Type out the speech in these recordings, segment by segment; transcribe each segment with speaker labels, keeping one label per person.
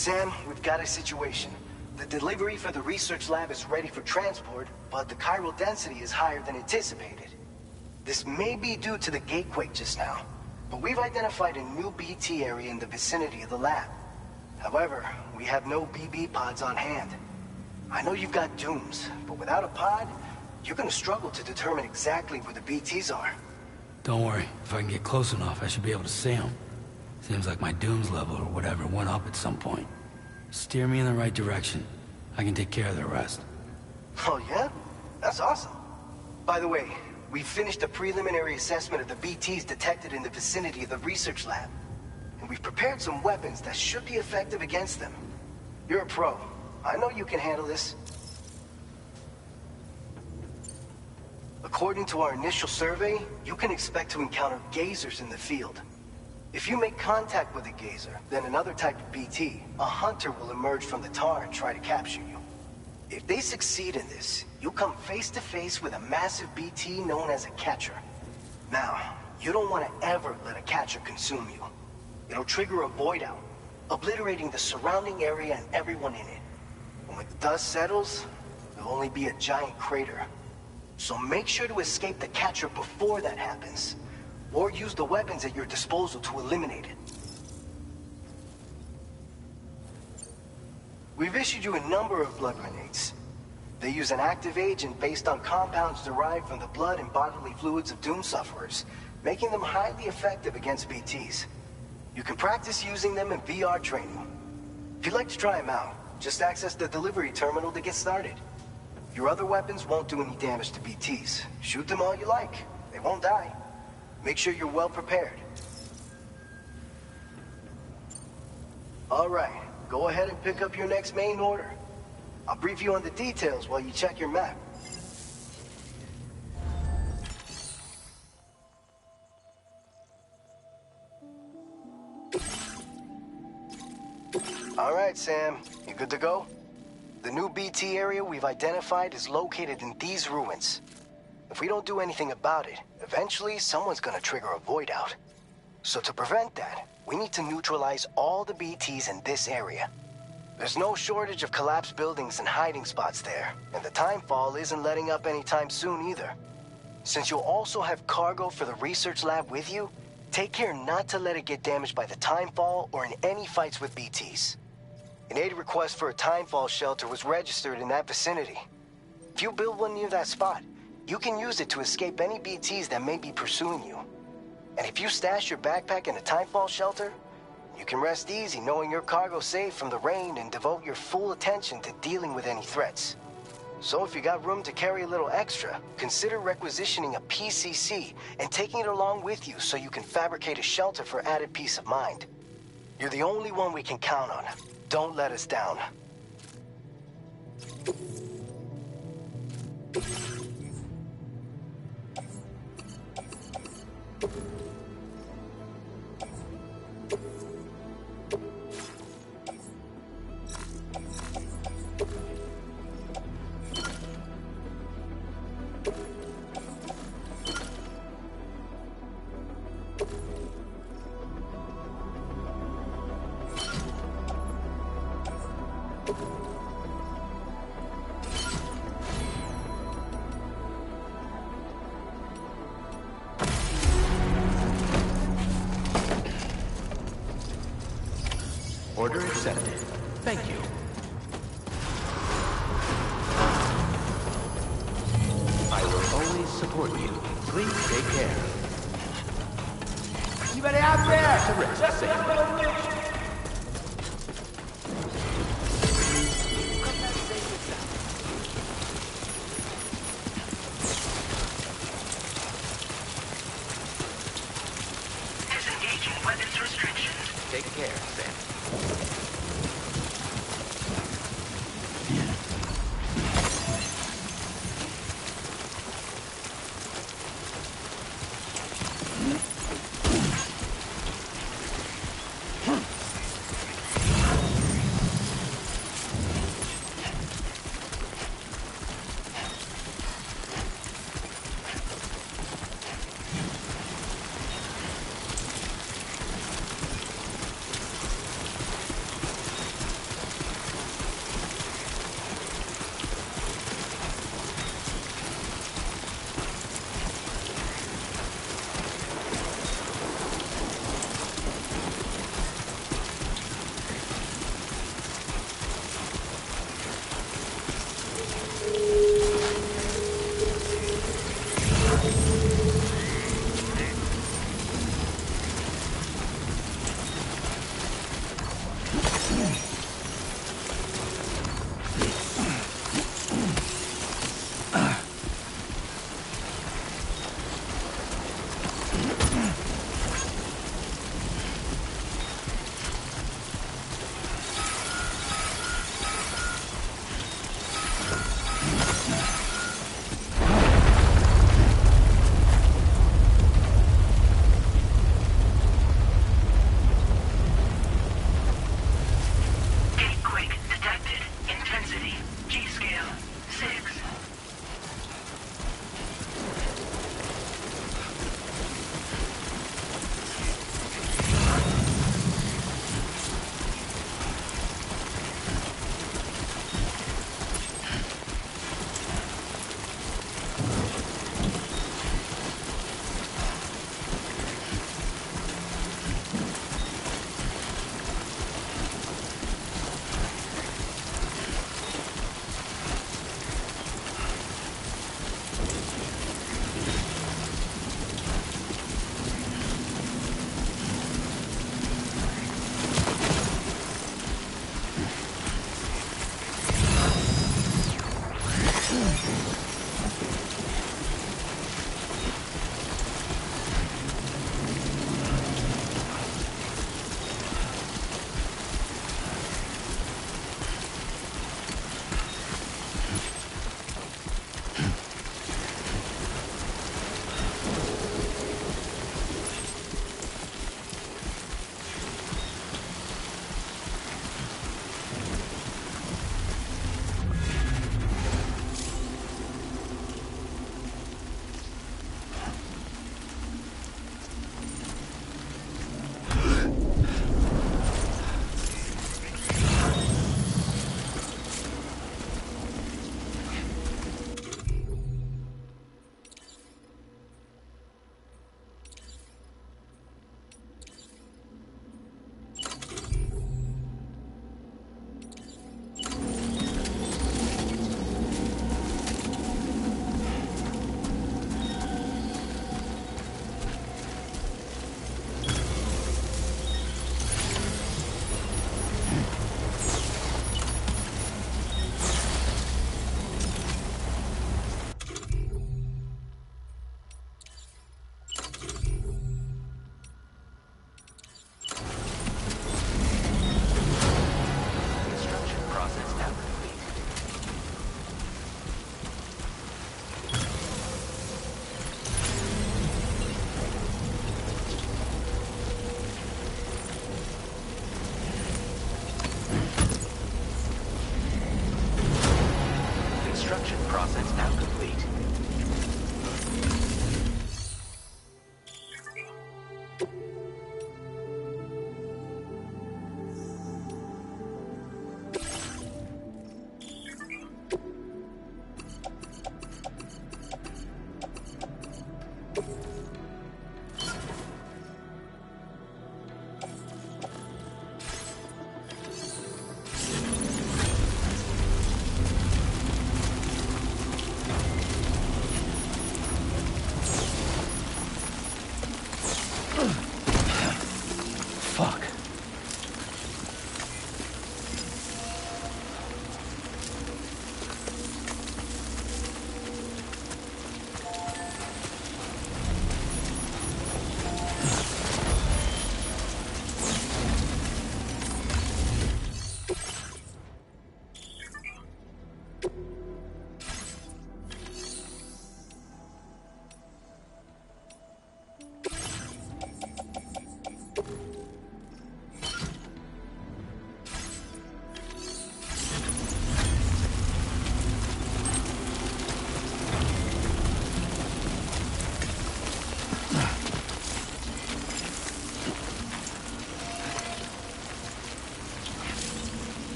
Speaker 1: Sam, we've got a situation. The delivery for the research lab is ready for transport, but the chiral density is higher than anticipated. This may be due to the gatequake just now, but we've identified a new BT area in the vicinity of the lab. However, we have no BB pods on hand. I know you've got dooms, but without a pod, you're gonna struggle to determine exactly where the BTs are.
Speaker 2: Don't worry, if I can get close enough, I should be able to see them. Seems like my dooms level or whatever went up at some point. Steer me in the right direction. I can take care of the rest.
Speaker 1: Oh yeah? That's awesome. By the way, we finished a preliminary assessment of the BTs detected in the vicinity of the research lab. And we've prepared some weapons that should be effective against them. You're a pro. I know you can handle this. According to our initial survey, you can expect to encounter gazers in the field. If you make contact with a gazer, then another type of BT, a hunter will emerge from the tar and try to capture you. If they succeed in this, you'll come face to face with a massive BT known as a catcher. Now, you don't want to ever let a catcher consume you. It'll trigger a void out, obliterating the surrounding area and everyone in it. And when the dust settles, there'll only be a giant crater. So make sure to escape the catcher before that happens, or use the weapons at your disposal to eliminate it. We've issued you a number of blood grenades. They use an active agent based on compounds derived from the blood and bodily fluids of Doom sufferers, making them highly effective against BTs. You can practice using them in VR training. If you'd like to try them out, just access the delivery terminal to get started. Your other weapons won't do any damage to BTs. Shoot them all you like. They won't die. Make sure you're well prepared. All right, go ahead and pick up your next main order. I'll brief you on the details while you check your map. All right, Sam, you good to go? The new BT area we've identified is located in these ruins. If we don't do anything about it, eventually someone's gonna trigger a void out. So to prevent that, we need to neutralize all the BTs in this area. There's no shortage of collapsed buildings and hiding spots there, and the timefall isn't letting up anytime soon either. Since you'll also have cargo for the research lab with you, take care not to let it get damaged by the timefall or in any fights with BTs. An aid request for a timefall shelter was registered in that vicinity. If you build one near that spot, you can use it to escape any BTs that may be pursuing you. And if you stash your backpack in a timefall shelter, you can rest easy knowing your cargo's safe from the rain and devote your full attention to dealing with any threats. So if you got room to carry a little extra, consider requisitioning a PCC and taking it along with you so you can fabricate a shelter for added peace of mind. You're the only one we can count on. Don't let us down.
Speaker 3: Order accepted. Thank you. I will always support you. Please take care.
Speaker 4: Anybody out there?
Speaker 3: To rest
Speaker 4: Just
Speaker 3: safely.
Speaker 4: Disengaging weapons restrictions.
Speaker 3: Take care, Sam.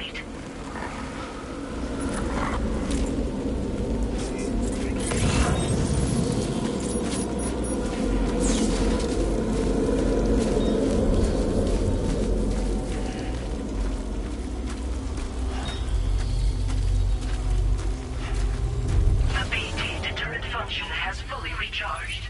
Speaker 4: complete. The BT deterrent function has fully recharged.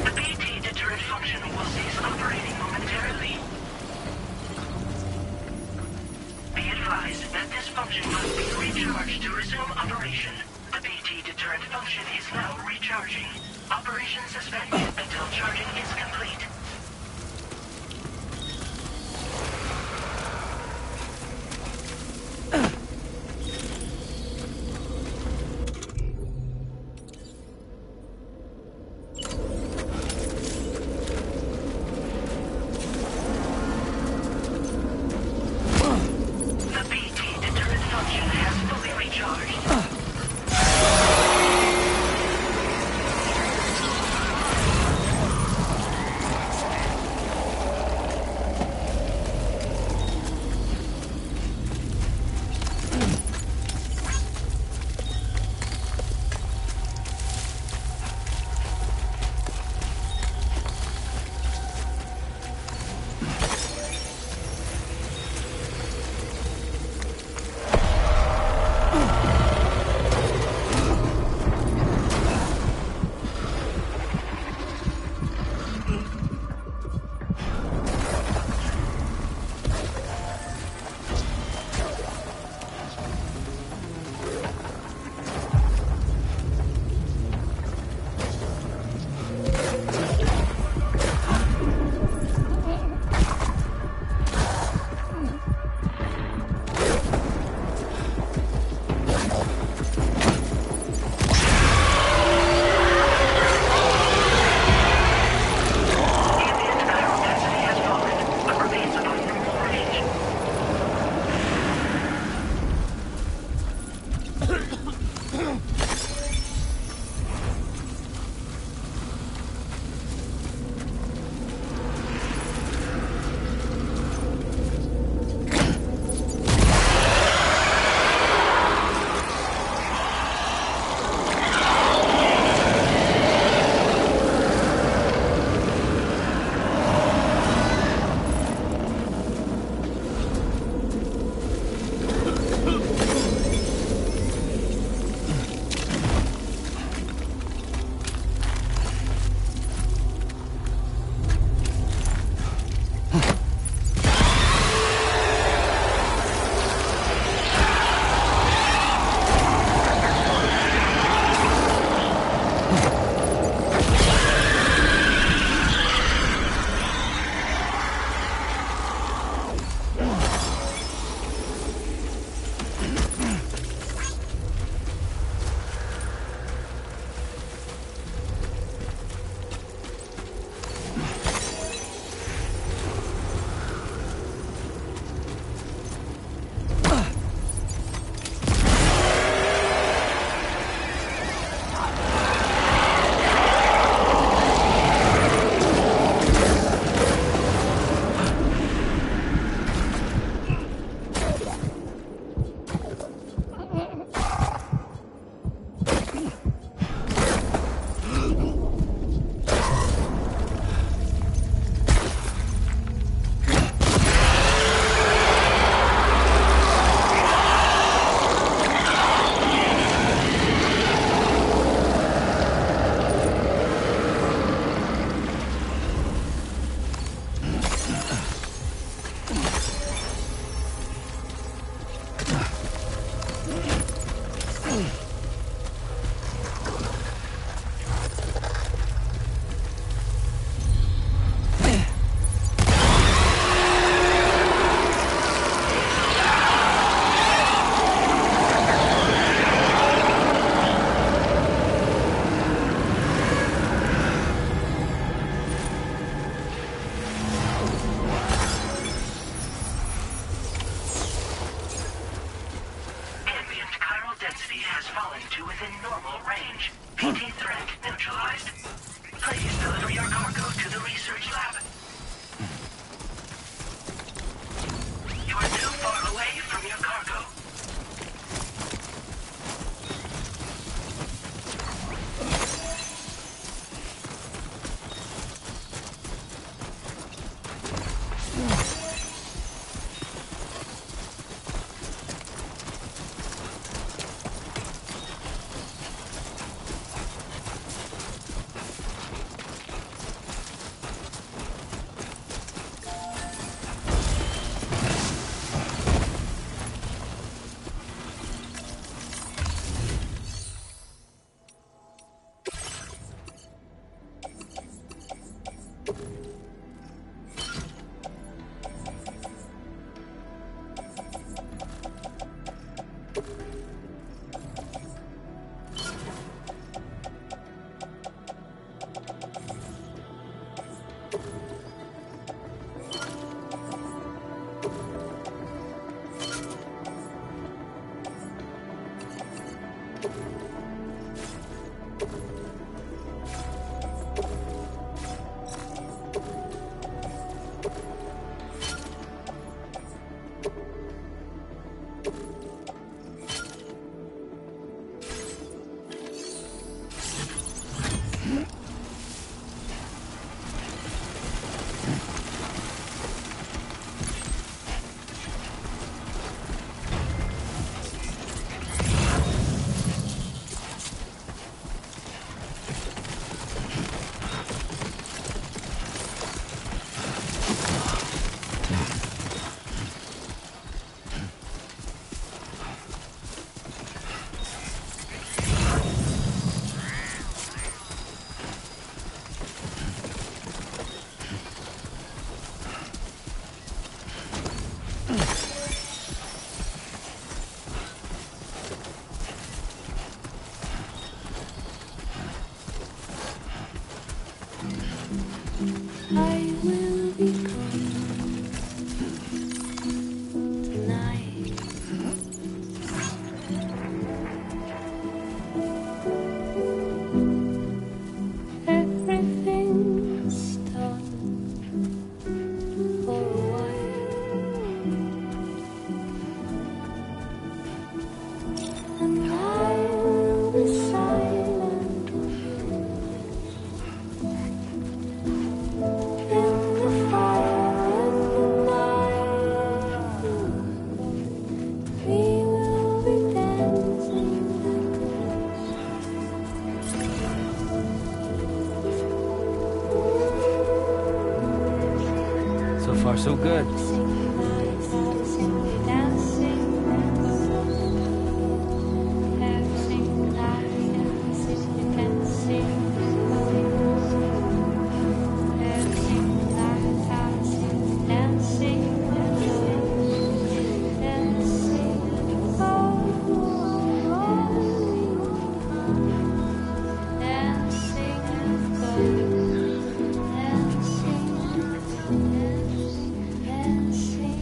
Speaker 4: The BT deterrent function will cease operating momentarily. Be advised that this function must be recharged to resume operation. The BT deterrent function is now recharging. Operation suspended until charging is complete. The BT deterrent function has fully recharged.
Speaker 2: So good.
Speaker 5: Dancing.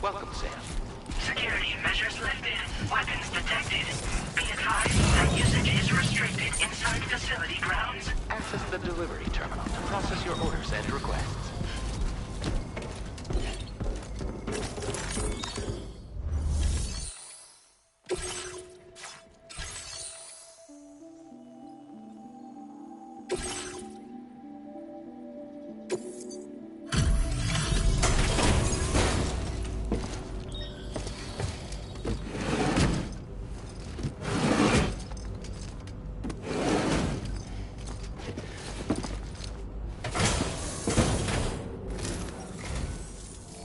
Speaker 3: Welcome, Sam.
Speaker 4: Security measures lifted. Weapons detected. Be advised that usage is restricted inside facility grounds.
Speaker 3: Access the delivery terminal to process your orders and requests.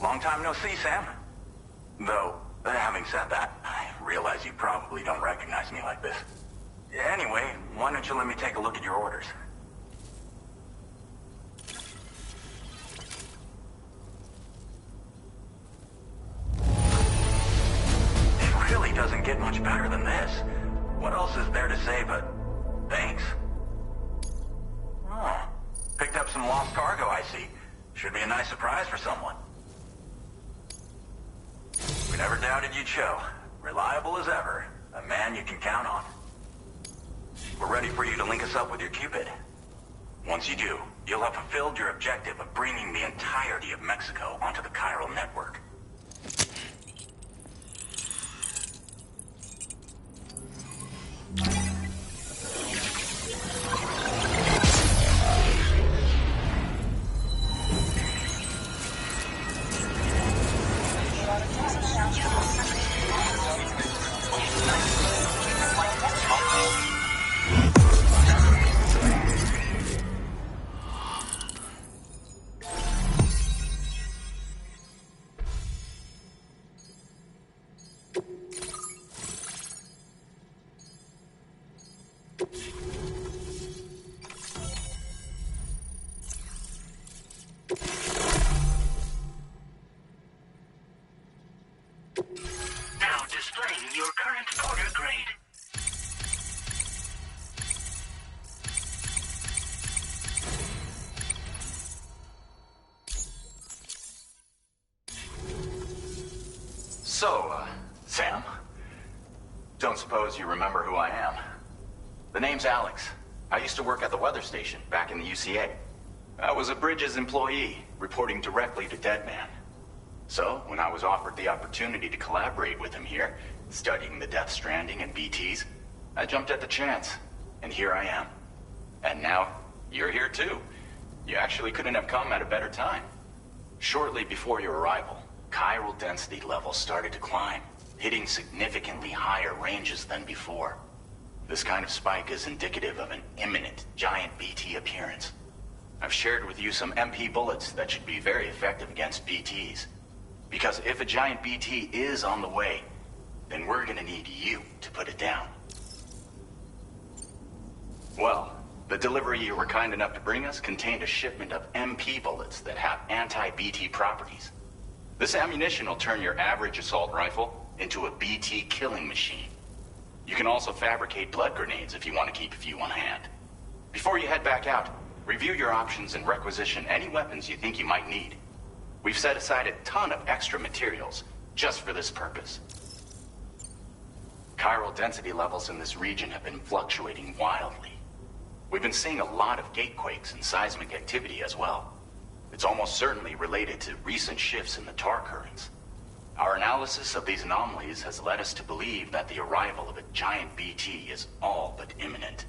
Speaker 5: Long time no see, Sam. Though, having said that, I realize you probably don't recognize me like this. Anyway, why don't you let me take a look at your orders? It really doesn't get much better than this. What else is there to say but thanks? Oh, picked up some lost cargo, I see. Should be a nice surprise for someone. We never doubted you'd show. Reliable as ever. A man you can count on. We're ready for you to link us up with your Cupid. Once you do, you'll have fulfilled your objective of bringing the entirety of Mexico onto the chiral network.
Speaker 4: Now displaying your current order grade.
Speaker 5: So, Sam? Don't suppose you remember who I am? The name's Alex. I used to work at the weather station back in the UCA. I was a Bridges employee, reporting directly to Deadman. So, when I was offered the opportunity to collaborate with him here, studying the Death Stranding and BTs, I jumped at the chance, and here I am. And now, you're here too. You actually couldn't have come at a better time. Shortly before your arrival, chiral density levels started to climb, hitting significantly higher ranges than before. This kind of spike is indicative of an imminent giant BT appearance. I've shared with you some MP bullets that should be very effective against BTs. Because if a giant BT is on the way, then we're gonna need you to put it down. Well, the delivery you were kind enough to bring us contained a shipment of MP bullets that have anti-BT properties. This ammunition will turn your average assault rifle into a BT killing machine. You can also fabricate blood grenades if you want to keep a few on hand. Before you head back out, review your options and requisition any weapons you think you might need. We've set aside a ton of extra materials just for this purpose. Chiral density levels in this region have been fluctuating wildly. We've been seeing a lot of gatequakes and seismic activity as well. It's almost certainly related to recent shifts in the tar currents. Our analysis of these anomalies has led us to believe that the arrival of a giant BT is all but imminent.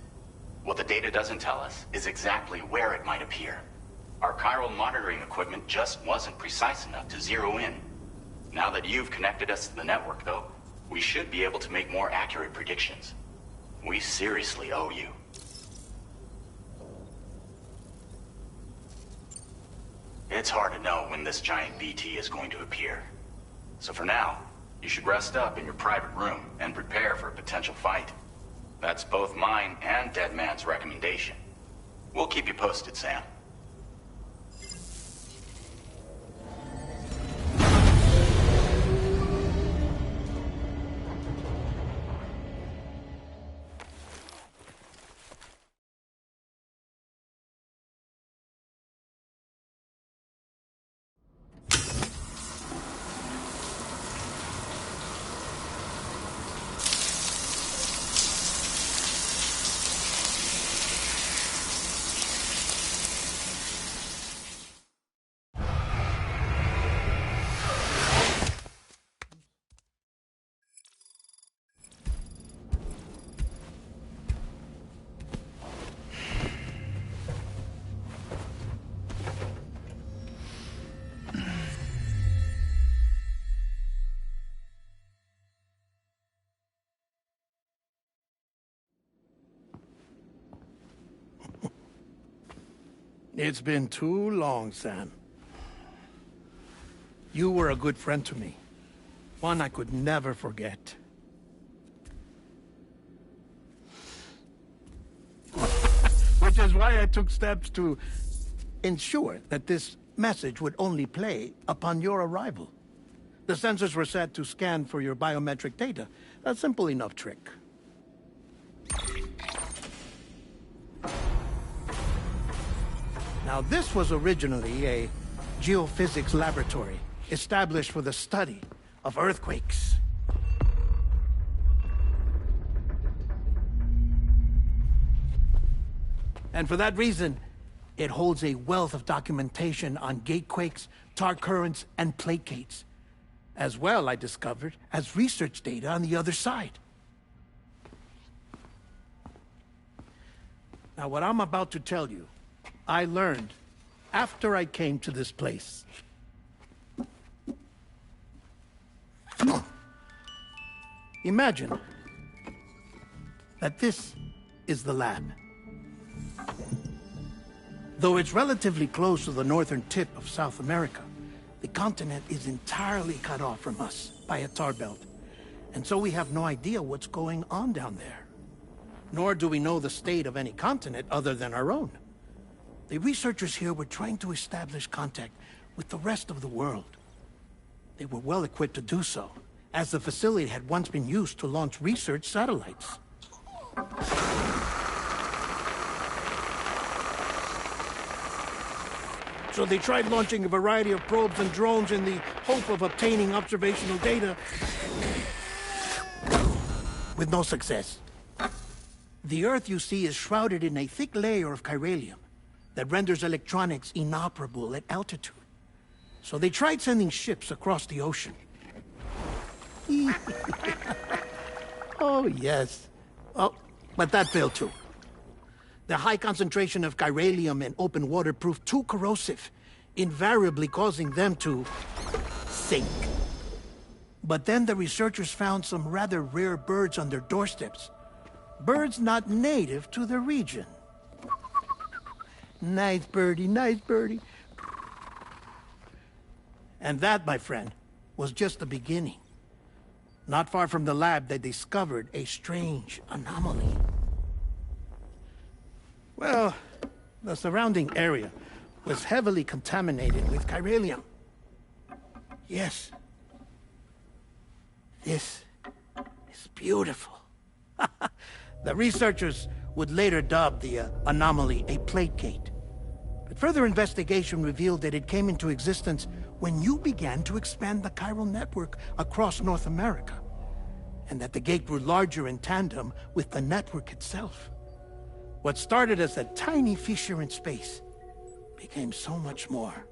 Speaker 5: What the data doesn't tell us is exactly where it might appear. Our chiral monitoring equipment just wasn't precise enough to zero in. Now that you've connected us to the network, though, we should be able to make more accurate predictions. We seriously owe you. It's hard to know when this giant BT is going to appear. So for now, you should rest up in your private room and prepare for a potential fight. That's both mine and Deadman's recommendation. We'll keep you posted, Sam.
Speaker 6: It's been too long, Sam. You were a good friend to me. One I could never forget. Which is why I took steps to ensure that this message would only play upon your arrival. The sensors were set to scan for your biometric data. A simple enough trick. Now, this was originally a geophysics laboratory established for the study of earthquakes. And for that reason, it holds a wealth of documentation on gatequakes, tar currents, and placates. As well, I discovered, as research data on the other side. Now, what I'm about to tell you, I learned after I came to this place. Imagine that this is the lab. Though it's relatively close to the northern tip of South America, the continent is entirely cut off from us by a tar belt. And so we have no idea what's going on down there. Nor do we know the state of any continent other than our own. The researchers here were trying to establish contact with the rest of the world. They were well equipped to do so, as the facility had once been used to launch research satellites. So they tried launching a variety of probes and drones in the hope of obtaining observational data, with no success. The Earth, you see, is shrouded in a thick layer of chiralium that renders electronics inoperable at altitude. So they tried sending ships across the ocean. Oh, yes. Oh, but that failed too. The high concentration of chiralium in open water proved too corrosive, invariably causing them to sink. But then the researchers found some rather rare birds on their doorsteps. Birds not native to the region. Nice birdie, nice birdie. And that, my friend, was just the beginning. Not far from the lab, they discovered a strange anomaly. Well, the surrounding area was heavily contaminated with chiralium. Yes. This is beautiful. The researchers would later dub the anomaly a plate gate. But further investigation revealed that it came into existence when you began to expand the chiral network across North America, and that the gate grew larger in tandem with the network itself. What started as a tiny fissure in space became so much more.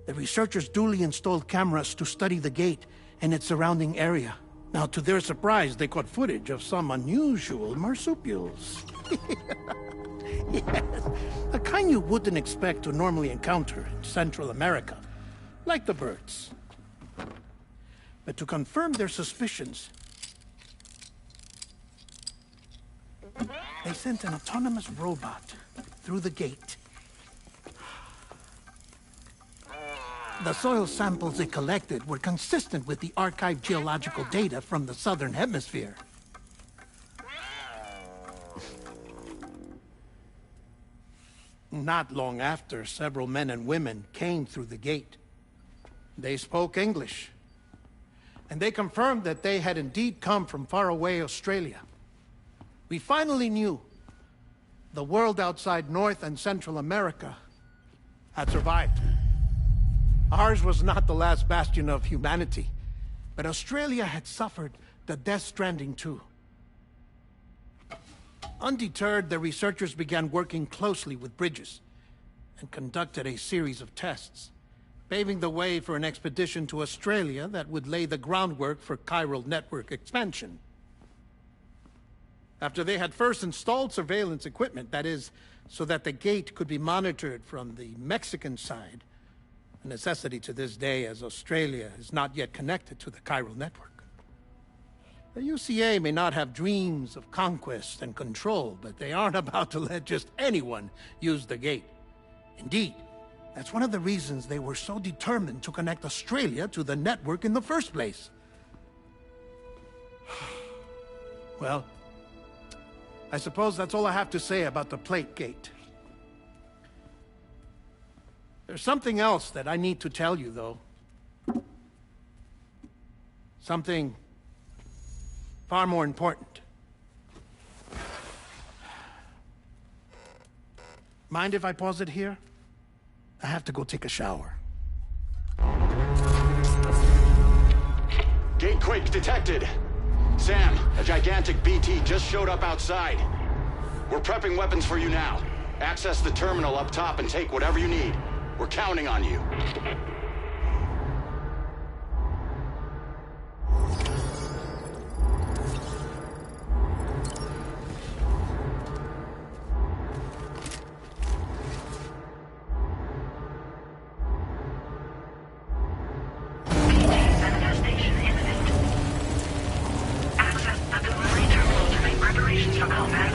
Speaker 6: The researchers duly installed cameras to study the gate and its surrounding area. Now, to their surprise, they caught footage of some unusual marsupials. Yes, a kind you wouldn't expect to normally encounter in Central America, like the birds. But to confirm their suspicions, they sent an autonomous robot through the gate. The soil samples it collected were consistent with the archived geological data from the southern hemisphere. Not long after, several men and women came through the gate. They spoke English, and they confirmed that they had indeed come from faraway Australia. We finally knew the world outside North and Central America had survived. Ours was not the last bastion of humanity, but Australia had suffered the death stranding too. Undeterred, the researchers began working closely with Bridges and conducted a series of tests, paving the way for an expedition to Australia that would lay the groundwork for chiral network expansion. After they had first installed surveillance equipment, that is, so that the gate could be monitored from the Mexican side, a necessity to this day as Australia is not yet connected to the chiral network. The UCA may not have dreams of conquest and control, but they aren't about to let just anyone use the gate. Indeed, that's one of the reasons they were so determined to connect Australia to the network in the first place. Well, I suppose that's all I have to say about the plate gate. There's something else that I need to tell you, though. Something far more important. Mind if I pause it here? I have to go take a shower.
Speaker 7: Gate quake detected. Sam, a gigantic BT just showed up outside. We're prepping weapons for you now. Access the terminal up top and take whatever you need. We're counting on you.
Speaker 4: Manifestation imminent. Access the delivery terminal to make preparations for combat.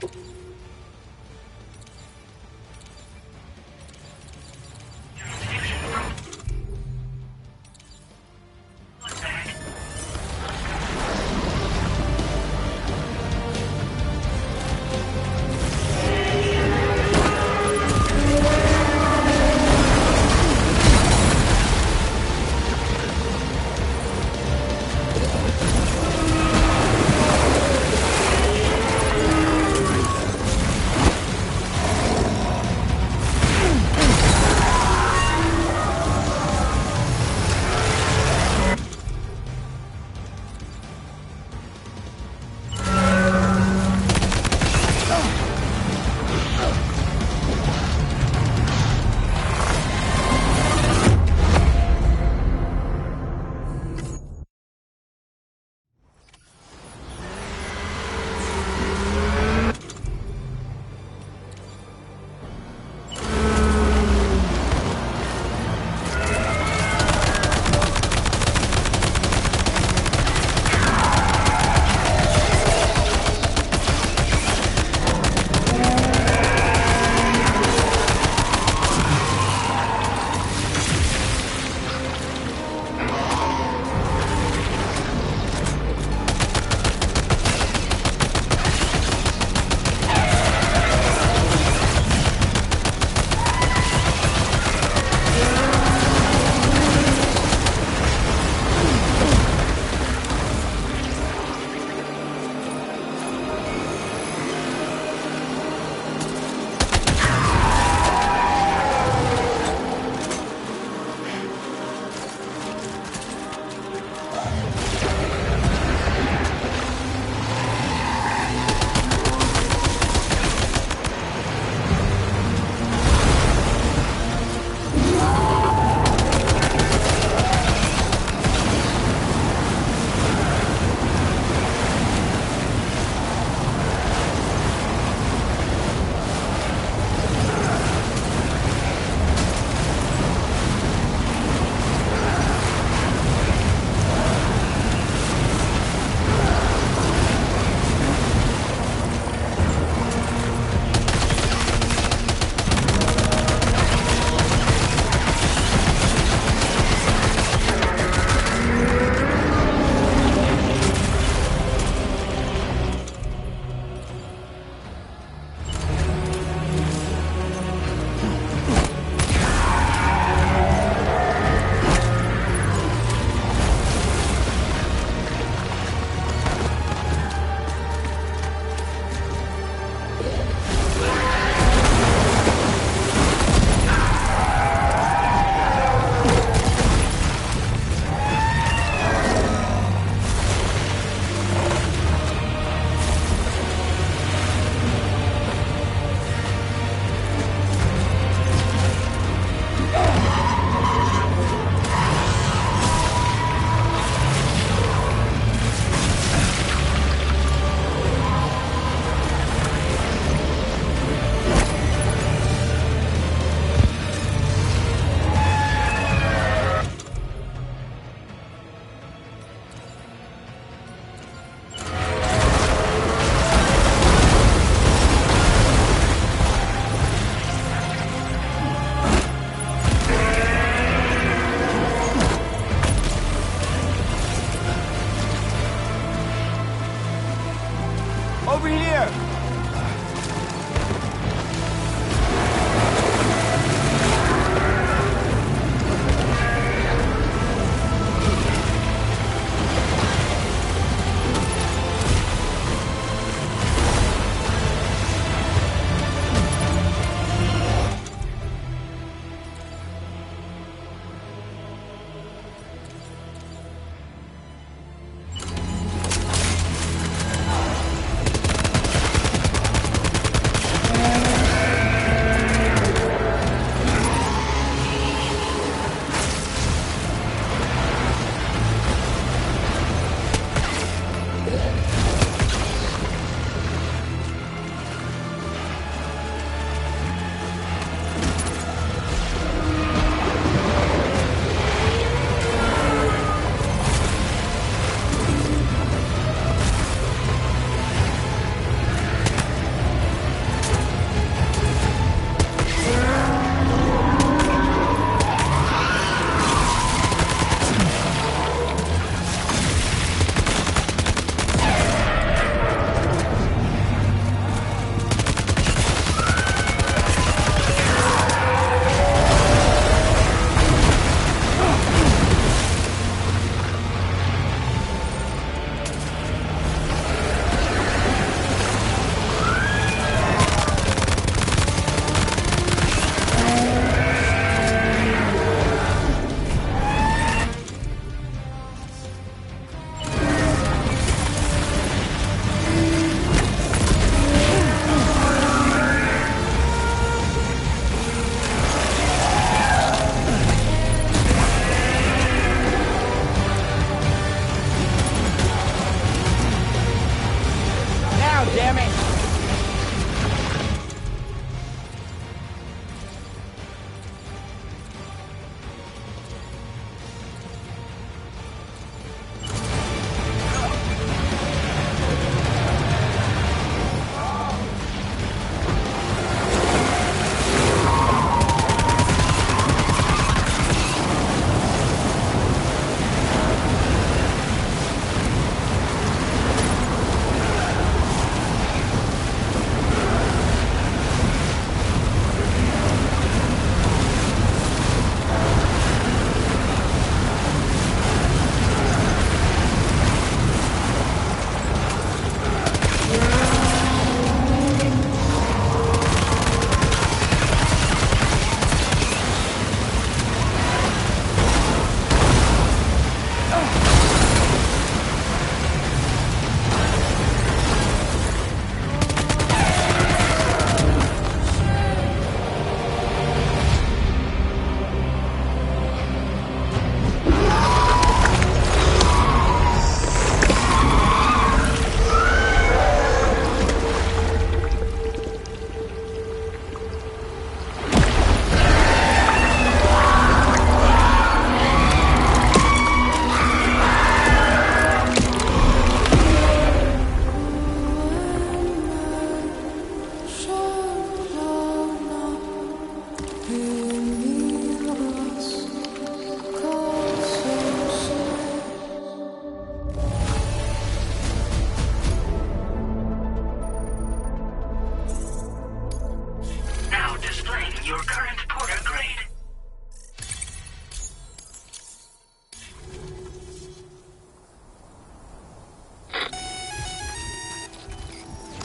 Speaker 8: Over here!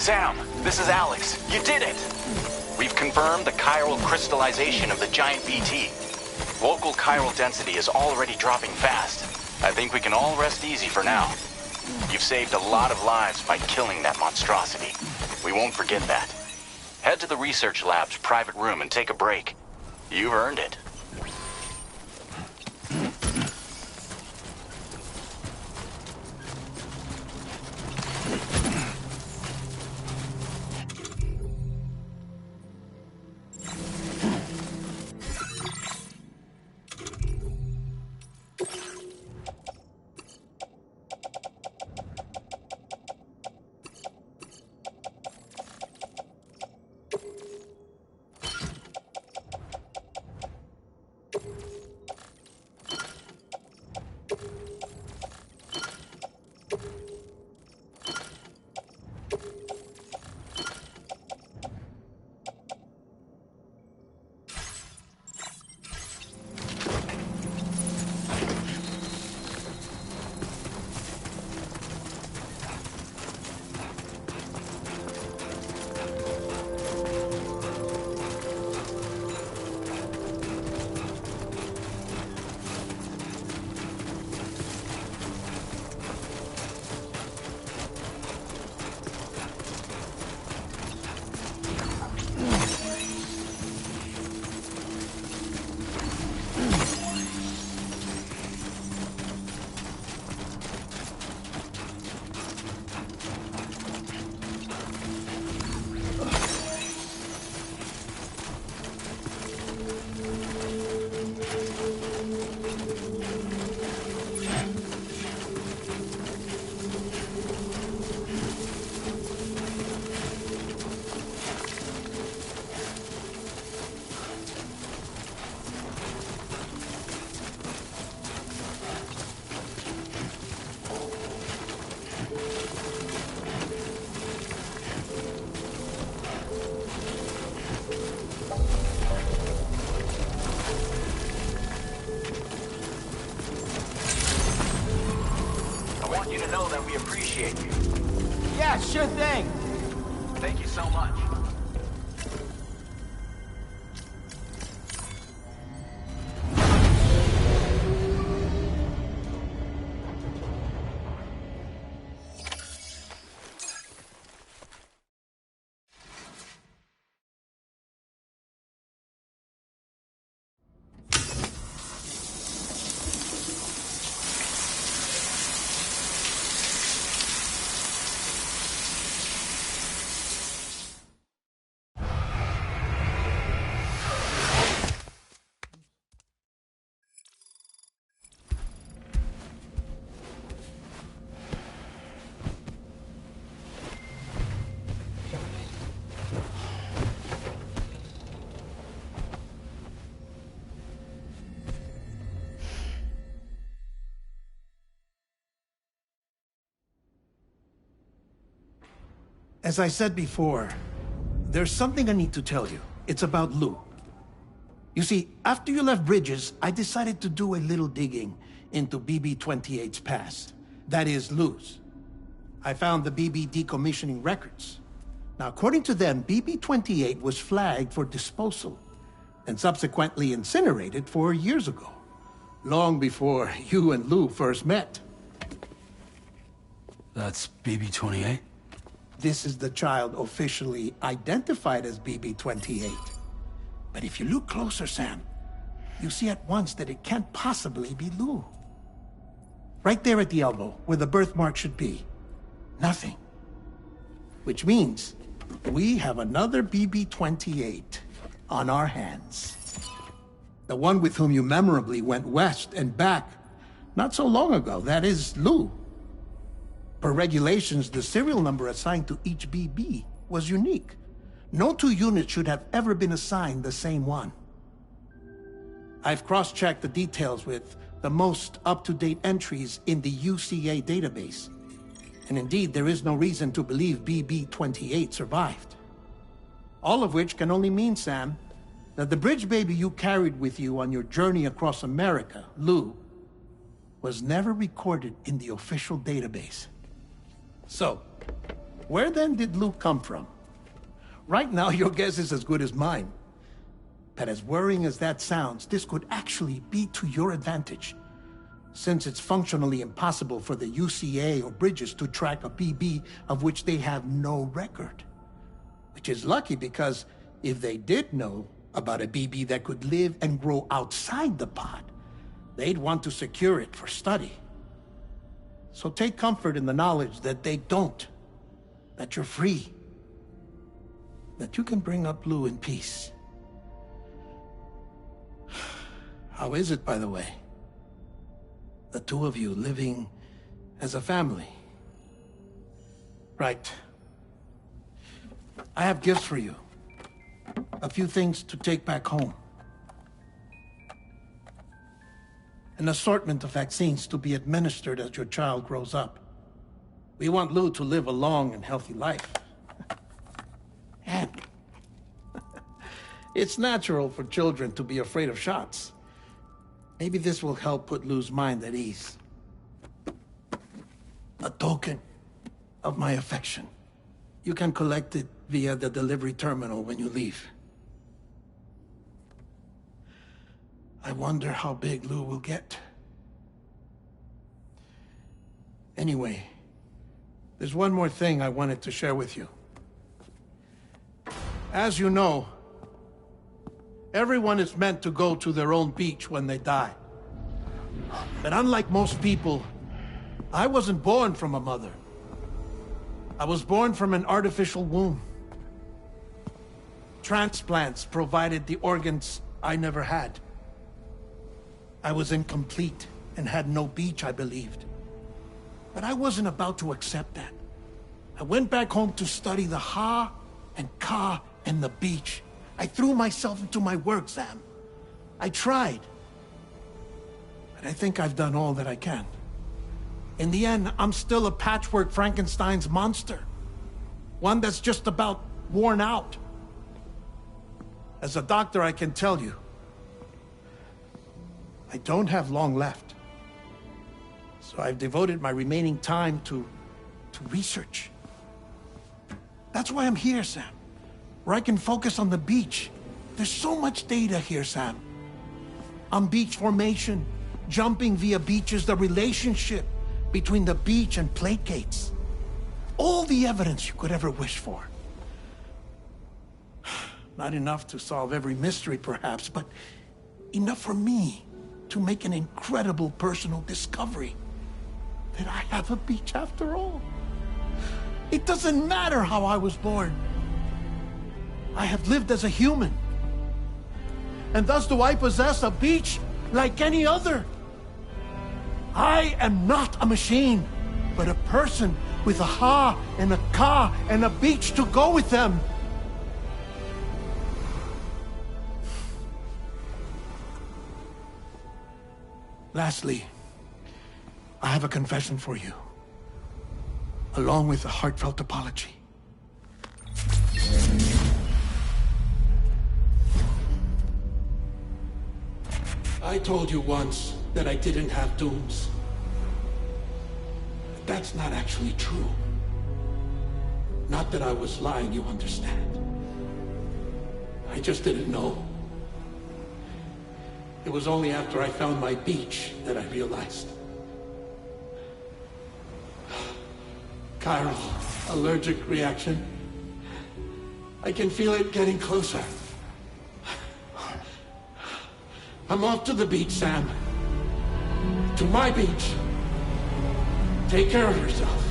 Speaker 5: Sam, this is Alex. You did it! We've confirmed the chiral crystallization of the giant BT. Local chiral density is already dropping fast. I think we can all rest easy for now. You've saved a lot of lives by killing that monstrosity. We won't forget that. Head to the research lab's private room and take a break. You've earned it. We appreciate you.
Speaker 8: Yeah, sure thing.
Speaker 5: Thank you so much.
Speaker 6: As I said before, there's something I need to tell you. It's about Lou. You see, after you left Bridges, I decided to do a little digging into BB-28's past. That is, Lou's. I found the BB decommissioning records. Now, according to them, BB-28 was flagged for disposal and subsequently incinerated 4 years ago, long before you and Lou first met.
Speaker 2: That's BB-28?
Speaker 6: This is the child officially identified as BB-28. But if you look closer, Sam, you see at once that it can't possibly be Lou. Right there at the elbow, where the birthmark should be. Nothing. Which means we have another BB-28 on our hands. The one with whom you memorably went west and back not so long ago, that is Lou. Per regulations, the serial number assigned to each BB was unique. No two units should have ever been assigned the same one. I've cross-checked the details with the most up-to-date entries in the UCA database. And indeed, there is no reason to believe BB-28 survived. All of which can only mean, Sam, that the bridge baby you carried with you on your journey across America, Lou, was never recorded in the official database. So, Where then did Luke come from? Right now, your guess is as good as mine. But as worrying as that sounds, this could actually be to your advantage, since it's functionally impossible for the UCA or Bridges to track a BB of which they have no record. Which is lucky, because if they did know about a BB that could live and grow outside the pod, they'd want to secure it for study. So take comfort in the knowledge that they don't, that you're free, that you can bring up Lou in peace. How is it, by the way? The two of you living as a family. Right. I have gifts for you. A few things to take back home. An assortment of vaccines to be administered as your child grows up. We want Lou to live a long and healthy life. And it's natural for children to be afraid of shots. Maybe this will help put Lou's mind at ease. A token of my affection. You can collect it via the delivery terminal when you leave. I wonder how big Lou will get. Anyway, there's one more thing I wanted to share with you. As you know, everyone is meant to go to their own beach when they die. But unlike most people, I wasn't born from a mother. I was born from an artificial womb. Transplants provided the organs I never had. I was incomplete and had no beach, I believed. But I wasn't about to accept that. I went back home to study the Ha and Ka and the beach. I threw myself into my work, Sam. I tried. But I think I've done all that I can. In the end, I'm still a patchwork Frankenstein's monster. One that's just about worn out. As a doctor, I can tell you, I don't have long left. So I've devoted my remaining time to research. That's why I'm here, Sam. Where I can focus on the beach. There's so much data here, Sam. On beach formation, jumping via beaches, the relationship between the beach and placates. All the evidence you could ever wish for. Not enough to solve every mystery, perhaps, but enough for me to make an incredible personal discovery. That I have a beach after all. It doesn't matter how I was born. I have lived as a human. And thus do I possess a beach like any other. I am not a machine, but a person with a Ha and a Ka and a beach to go with them. Lastly, I have a confession for you, along with a heartfelt apology. I told you once that I didn't have dooms. But that's not actually true. Not that I was lying, you understand. I just didn't know. It was only after I found my beach that I realized. Chiral allergic reaction. I can feel it getting closer. I'm off to the beach, Sam. To my beach. Take care of yourself.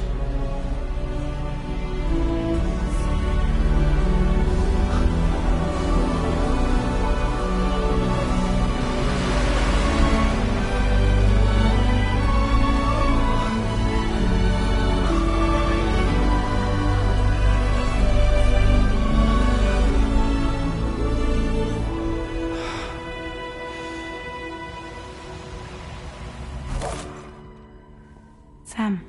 Speaker 9: Sam.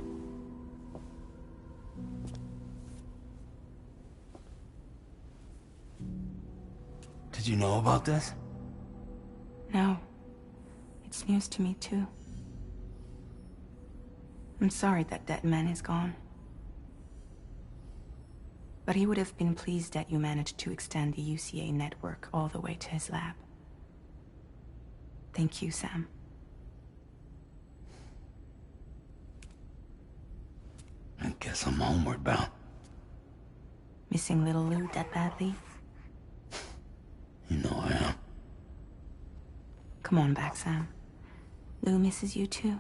Speaker 2: Did you know about this?
Speaker 9: No. It's news to me, too. I'm sorry that man is gone. But he would have been pleased that you managed to extend the UCA network all the way to his lab. Thank you, Sam.
Speaker 2: I guess I'm homeward bound.
Speaker 9: Missing little Lou that badly?
Speaker 2: You know I am.
Speaker 9: Come on back, Sam. Lou misses you too.